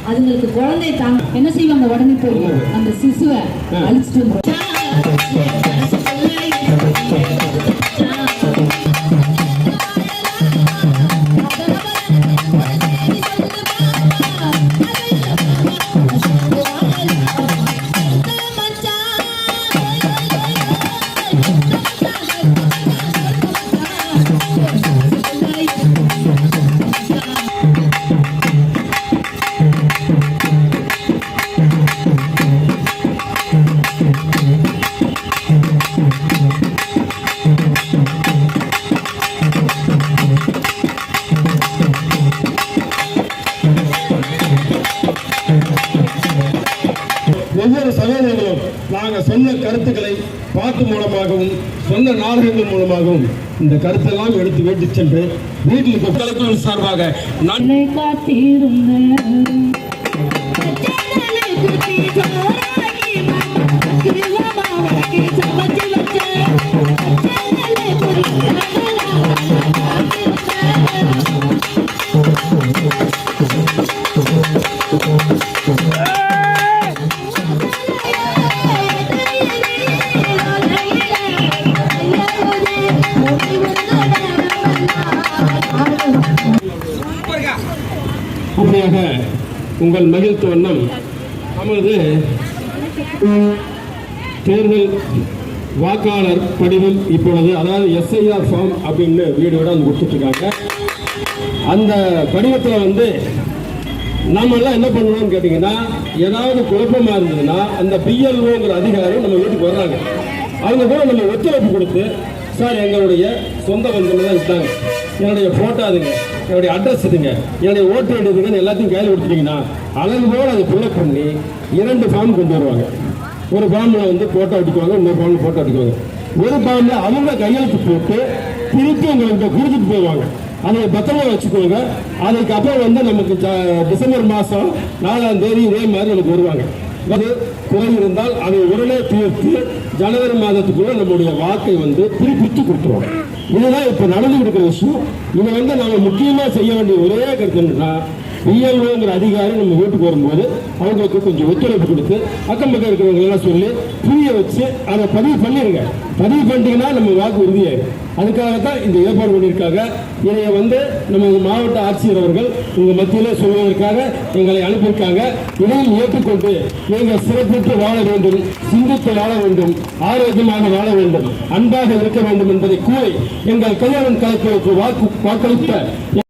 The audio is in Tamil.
அதுங்களுக்கு குழந்தை தாங்க என்ன செய்வாங்க, உடனே போய் அந்த சிசுவை அழிச்சிட்டு வந்துடும். ஒவ்வொரு சகோதரர்களும் நாங்கள் சொன்ன கருத்துக்களை பாட்டு மூலமாகவும் சொன்ன நாடகங்கள் மூலமாகவும் இந்த கருத்தெல்லாம் எடுத்து வீட்டு சென்று வீட்டில் மக்களுக்கு சார்பாக நன்மை அப்படியாக உங்கள் மகிழ்ச்சி வண்ணம் நமது தேர்தல் வாக்காளர் படிவம் இப்பொழுது, அதாவது எஸ்ஐஆர் ஃபார்ம் அப்படின்னு வீடு விட வந்து கொடுத்துட்ருக்காங்க. அந்த படிவத்தில் நம்ம எல்லாம் என்ன பண்ணணும்னு கேட்டிங்கன்னா, ஏதாவது குழப்பமாக இருந்ததுன்னா அந்த பிஎல்ஓங்கிற அதிகாரி நம்ம வீட்டுக்கு வர்றாங்க. அவங்க கூட நம்ம ஒத்துழைப்பு கொடுத்து, சார் எங்களுடைய சொந்த பந்தம் தான் இருக்காங்க, என்னுடைய ஃபோட்டோ அதுங்க, என்னுடைய அட்ரஸ் இதுங்க, என்னுடைய ஓட்டு எடுத்துங்கன்னு எல்லாத்தையும் கையில் கொடுத்துட்டிங்கன்னா அளவு போல் அதை ஃபில்லப் பண்ணி 2 ஃபார்ம் கொண்டு வருவாங்க. ஒரு ஃபார்மில் ஃபோட்டோ ஒட்டிக்குவாங்க, இன்னொரு ஃபார்மில் ஃபோட்டோ ஒட்டிக்குவாங்க. ஒரு ஃபார்மில் அவங்க கையெழுத்து போட்டு திருப்பி உங்களுக்கு கொடுத்துட்டு போயிடுவாங்க. அதை பத்திரமா வச்சுக்கோங்க. அதுக்கப்புறம் நமக்கு டிசம்பர் மாதம் 4ஆம் தேதி இதே மாதிரி நமக்கு வருவாங்க. அது குறை இருந்தால் அதை உடனே தீர்த்து ஜனவரி மாதத்துக்குள்ள நம்முடைய வாக்கை திருப்பிச்சு கொடுத்துருவோம். இதுதான் இப்ப நடந்து இருக்கிற விஷயம். இதை நம்ம முக்கியமா செய்ய வேண்டிய ஒரே கருத்து என்னன்னா, பிஎல்ஓங்கிற அதிகாரி நம்ம வீட்டுக்கு வரும்போது அவங்களுக்கு கொஞ்சம் ஒத்துழைப்பு கொடுத்து அக்கம் பக்கம் இருக்கிறவங்க எல்லாம் சொல்லி புரிய வச்சு அதை பதிவு பண்ணிருங்க. பதிவு பண்ணிட்டீங்கன்னா நம்ம வாக்கு உறுதியாயிடும். அதுக்காகத்தான் இந்த ஏற்பாடு பண்ணியிருக்காங்க. இதை நம்ம மாவட்ட ஆட்சியர் அவர்கள் உங்க மத்தியிலே சொல்வதற்காக எங்களை அனுப்பியிருக்காங்க. இதையும் ஏற்றுக்கொண்டு நீங்கள் சிறப்பித்து வாழ வேண்டும், சிந்தித்து வாழ வேண்டும், ஆரோக்கியமாக வாழ வேண்டும், அன்பாக இருக்க வேண்டும் என்பதை கூறி எங்கள் கல்யாணம் கலப்புக்கு வாக்களித்த